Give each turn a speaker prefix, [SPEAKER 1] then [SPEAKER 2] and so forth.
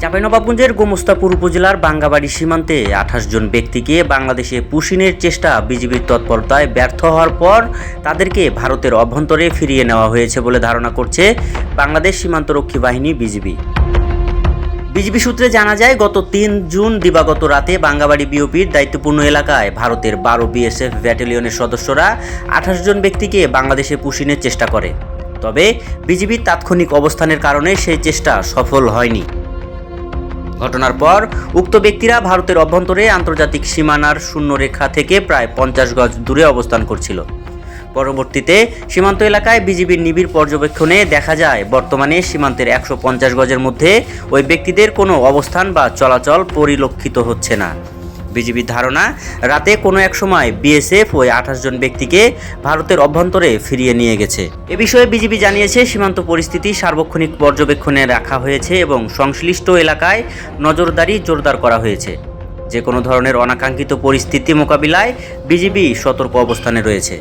[SPEAKER 1] চাঁপাইনবাবগঞ্জের গোমস্তাপুর উপজেলার বাঙ্গাবাড়ি সীমান্তে ২৮ জন ব্যক্তিকে বাংলাদেশে পুশিনের চেষ্টা বিজিবির তৎপরতায় ব্যর্থ হওয়ার পর তাদেরকে ভারতের অভ্যন্তরে ফিরিয়ে নেওয়া হয়েছে বলে ধারণা করছে বাংলাদেশ সীমান্তরক্ষী বাহিনী বিজিবি। বিজিবি সূত্রে জানা যায়, গত ৩ জুন দিবাগত রাতে বাঙ্গাবাড়ি বিওপির দায়িত্বপূর্ণ এলাকায় ভারতের ১২ বিএসএফ ব্যাটালিয়নের সদস্যরা ২৮ জন ব্যক্তিকে বাংলাদেশে পুশিনের চেষ্টা করে। তবে বিজিবির তাৎক্ষণিক অবস্থানের কারণে সেই চেষ্টা সফল হয়নি। ঘটনার পর উক্ত ব্যক্তিরা ভারতের অভ্যন্তরে আন্তর্জাতিক সীমানার শূন্যরেখা থেকে প্রায় ৫০ গজ দূরে অবস্থান করছিল। পরবর্তীতে সীমান্ত এলাকায় বিজিবির নিবিড় পর্যবেক্ষণে দেখা যায়, বর্তমানে সীমান্তের ১৫০ গজের মধ্যে ওই ব্যক্তিদের কোনো অবস্থান বা চলাচল পরিলক্ষিত হচ্ছে না। বিজিবির ধারণা, রাতে কোনো এক সময় বিএসএফ ওই ২৮ জন ব্যক্তিকে ভারতের অভ্যন্তরে ফিরিয়ে নিয়ে গেছে। এ বিষয়ে বিজিবি জানিয়েছে, সীমান্ত পরিস্থিতি সার্বক্ষণিক পর্যবেক্ষণে রাখা হয়েছে এবং সংশ্লিষ্ট এলাকায় নজরদারি জোরদার করা হয়েছে। যে কোনো ধরনের অনাকাঙ্ক্ষিত পরিস্থিতি মোকাবিলায় বিজিবি সতর্ক অবস্থানে রয়েছে।